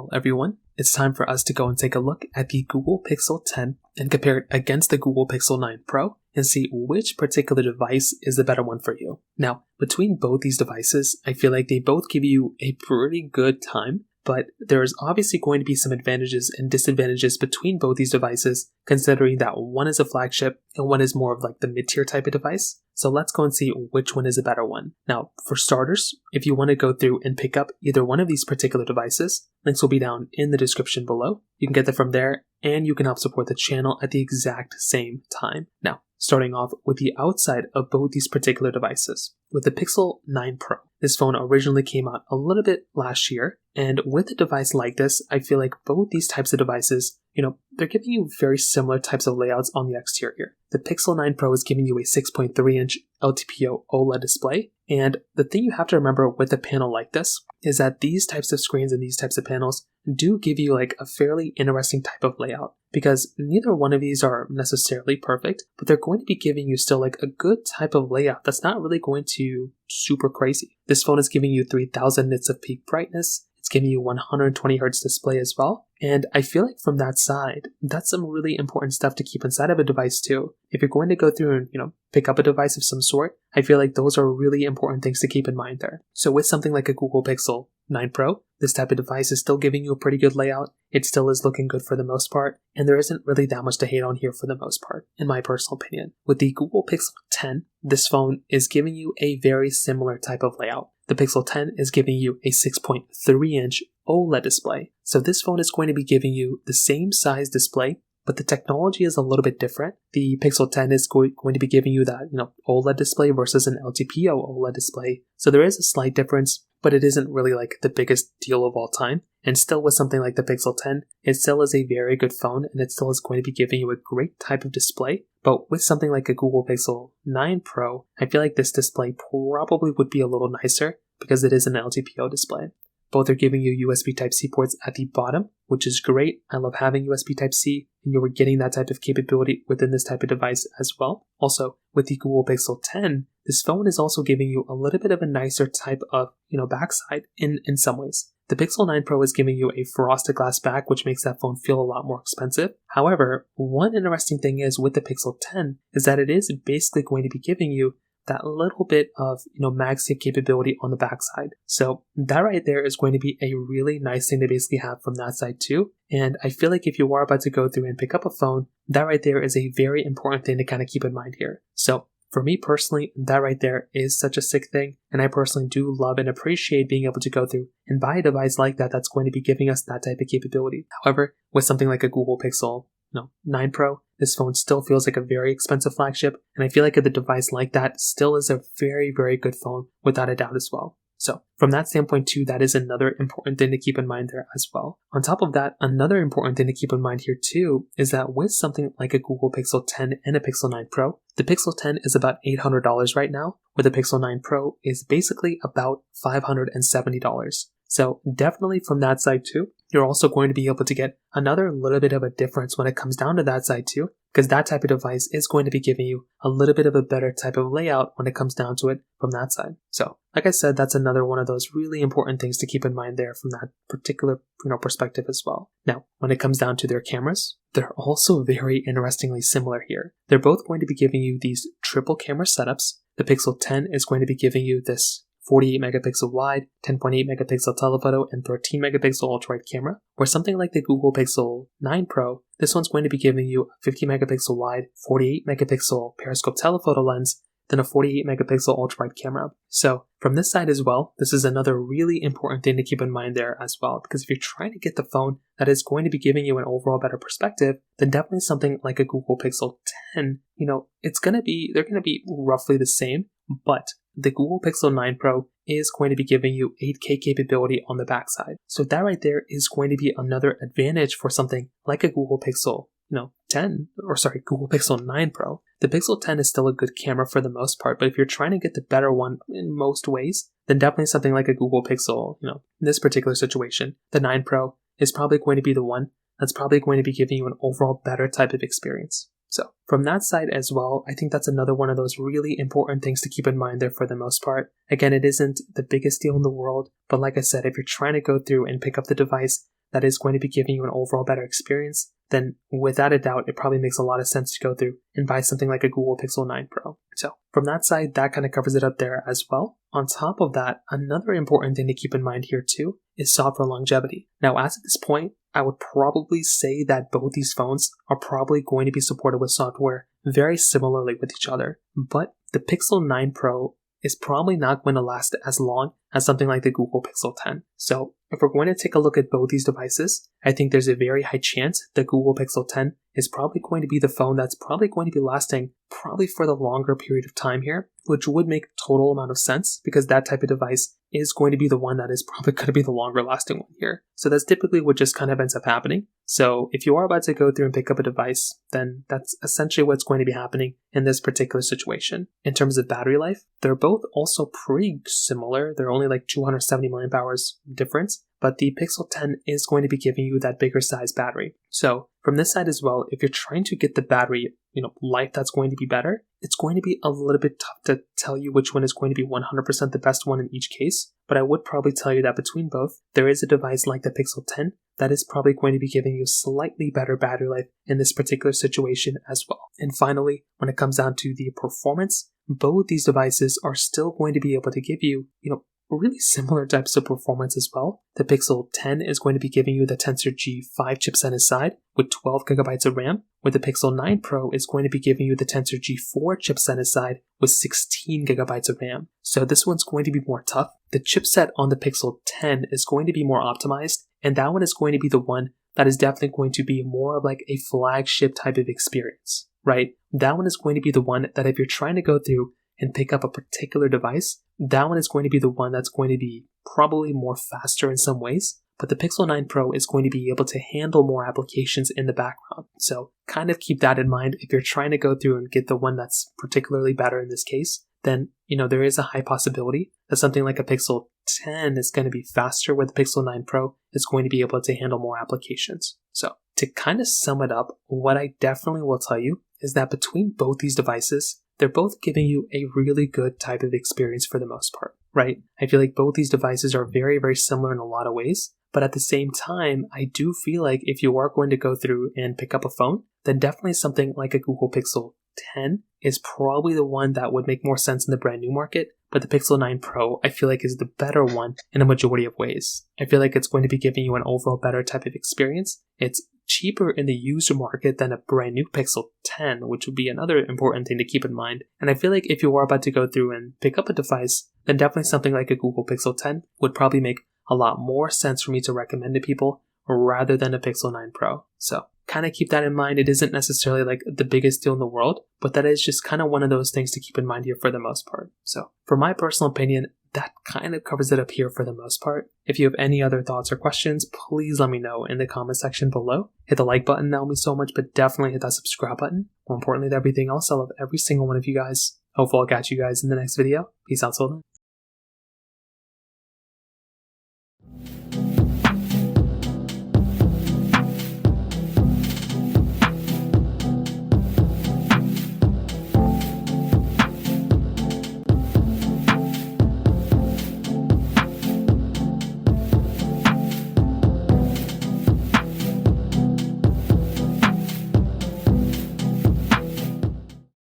Well, everyone, it's time for us to go and take a look at the Google Pixel 10 and compare it against the Google Pixel 9 Pro and see which particular device is the better one for you. Now, between both these devices, I feel like they both give you a pretty good time, but there's obviously going to be some advantages and disadvantages between both these devices, considering that one is a flagship and one is more of like the mid-tier type of device. So let's go and see which one is a better one. Now, for starters, if you want to go through and pick up either one of these particular devices, links will be down in the description below. You can get them from there, and you can help support the channel at the exact same time. Now, starting off with the outside of both these particular devices. With the Pixel 9 Pro, this phone originally came out a little bit last year, and with a device like this, I feel like both these types of devices, they're giving you very similar types of layouts on the exterior. The Pixel 9 Pro is giving you a 6.3-inch LTPO OLED display, and the thing you have to remember with a panel like this is that these types of screens and these types of panels do give you like a fairly interesting type of layout, because neither one of these are necessarily perfect, but they're going to be giving you still like a good type of layout that's not really going to super crazy. This phone is giving you 3000 nits of peak brightness. It's giving you 120 Hz display as well. And I feel like from that side, that's some really important stuff to keep inside of a device too. If you're going to go through and, pick up a device of some sort, I feel like those are really important things to keep in mind there. So with something like a Google Pixel 9 Pro, this type of device is still giving you a pretty good layout. It still is looking good for the most part, and there isn't really that much to hate on here for the most part, in my personal opinion. With the Google Pixel 10, this phone is giving you a very similar type of layout. The Pixel 10 is giving you a 6.3-inch OLED display. So this phone is going to be giving you the same size display, but the technology is a little bit different. The Pixel 10 is going to be giving you that, OLED display versus an LTPO OLED display. So there is a slight difference, but it isn't really like the biggest deal of all time. And still with something like the Pixel 10, it still is a very good phone, and it still is going to be giving you a great type of display. But with something like a Google Pixel 9 Pro, I feel like this display probably would be a little nicer because it is an LTPO display. Both are giving you USB Type-C ports at the bottom, which is great. I love having USB Type-C, and you were getting that type of capability within this type of device as well. Also, with the Google Pixel 10, this phone is also giving you a little bit of a nicer type of, backside in some ways. The Pixel 9 Pro is giving you a frosted glass back, which makes that phone feel a lot more expensive. However, one interesting thing is with the Pixel 10 is that it is basically going to be giving you that little bit of, MagSafe capability on the backside. So that right there is going to be a really nice thing to basically have from that side too. And I feel like if you are about to go through and pick up a phone, that right there is a very important thing to kind of keep in mind here. So for me personally, that right there is such a sick thing. And I personally do love and appreciate being able to go through and buy a device like that that's going to be giving us that type of capability. However, with something like a Google Pixel 9 Pro, this phone still feels like a very expensive flagship, and I feel like a device like that still is a very, very good phone without a doubt as well. So from that standpoint too, that is another important thing to keep in mind there as well. On top of that, another important thing to keep in mind here too is that with something like a Google Pixel 10 and a Pixel 9 Pro, the Pixel 10 is about $800 right now, where the Pixel 9 Pro is basically about $570. So definitely from that side too, you're also going to be able to get another little bit of a difference when it comes down to that side too, because that type of device is going to be giving you a little bit of a better type of layout when it comes down to it from that side. So like I said, that's another one of those really important things to keep in mind there from that particular perspective as well. Now, when it comes down to their cameras, they're also very interestingly similar here. They're both going to be giving you these triple camera setups. The Pixel 10 is going to be giving you this 48 megapixel wide, 10.8 megapixel telephoto, and 13 megapixel ultra-wide camera. Where something like the Google Pixel 9 Pro, this one's going to be giving you a 50 megapixel wide, 48 megapixel periscope telephoto lens, then a 48 megapixel ultra-wide camera. So from this side as well, this is another really important thing to keep in mind there as well, because if you're trying to get the phone that is going to be giving you an overall better perspective, then definitely something like a Google Pixel 10, they're going to be roughly the same, but the Google Pixel 9 Pro is going to be giving you 8K capability on the backside. So that right there is going to be another advantage for something like a Google Pixel Google Pixel 9 Pro. The Pixel 10 is still a good camera for the most part, but if you're trying to get the better one in most ways, then definitely something like a Google Pixel, in this particular situation, the 9 Pro is probably going to be the one that's probably going to be giving you an overall better type of experience. So from that side as well, I think that's another one of those really important things to keep in mind there for the most part. Again, it isn't the biggest deal in the world, but like I said, if you're trying to go through and pick up the device that is going to be giving you an overall better experience, then without a doubt, it probably makes a lot of sense to go through and buy something like a Google Pixel 9 Pro. So from that side, that kind of covers it up there as well. On top of that, another important thing to keep in mind here too is software longevity. Now, as at this point, I would probably say that both these phones are probably going to be supported with software very similarly with each other, but the Pixel 9 Pro is probably not going to last as long as something like the Google Pixel 10. So if we're going to take a look at both these devices, I think there's a very high chance the Google Pixel 10 is probably going to be the phone that's probably going to be lasting probably for the longer period of time here, which would make total amount of sense because that type of device is going to be the one that is probably going to be the longer lasting one here. So that's typically what just kind of ends up happening. So if you are about to go through and pick up a device, then that's essentially what's going to be happening in this particular situation. In terms of battery life, they're both also pretty similar. They're only like 270 milliamp hours difference, but the Pixel 10 is going to be giving you that bigger size battery. So from this side as well, if you're trying to get the battery, life that's going to be better, it's going to be a little bit tough to tell you which one is going to be 100% the best one in each case, but I would probably tell you that between both, there is a device like the Pixel 10 that is probably going to be giving you slightly better battery life in this particular situation as well. And finally, when it comes down to the performance, both these devices are still going to be able to give you, really similar types of performance as well. The Pixel 10 is going to be giving you the Tensor G5 chipset inside with 12 gigabytes of RAM, where the Pixel 9 Pro is going to be giving you the Tensor G4 chipset inside with 16 gigabytes of RAM. So this one's going to be more tough. The chipset on the Pixel 10 is going to be more optimized, and that one is going to be the one that is definitely going to be more of like a flagship type of experience, right? That one is going to be the one that if you're trying to go through and pick up a particular device, that one is going to be the one that's going to be probably more faster in some ways, but the Pixel 9 Pro is going to be able to handle more applications in the background. So kind of keep that in mind. If you're trying to go through and get the one that's particularly better in this case, then, there is a high possibility that something like a Pixel 10 is going to be faster, where the Pixel 9 Pro is going to be able to handle more applications. So to kind of sum it up, what I definitely will tell you is that between both these devices, they're both giving you a really good type of experience for the most part, right? I feel like both these devices are very, very similar in a lot of ways, but at the same time, I do feel like if you are going to go through and pick up a phone, then definitely something like a Google Pixel 10 is probably the one that would make more sense in the brand new market, but the Pixel 9 Pro, I feel like is the better one in a majority of ways. I feel like it's going to be giving you an overall better type of experience. It's cheaper in the user market than a brand new Pixel 10, which would be another important thing to keep in mind. And I feel like if you are about to go through and pick up a device, then definitely something like a Google Pixel 10 would probably make a lot more sense for me to recommend to people rather than a Pixel 9 Pro. So kind of keep that in mind. It isn't necessarily like the biggest deal in the world, but that is just kind of one of those things to keep in mind here for the most part. So for my personal opinion, that kind of covers it up here for the most part. If you have any other thoughts or questions, please let me know in the comment section below. Hit the like button, that will mean so much, but definitely hit that subscribe button. More importantly than everything else, I love every single one of you guys. Hopefully I'll catch you guys in the next video. Peace out till then.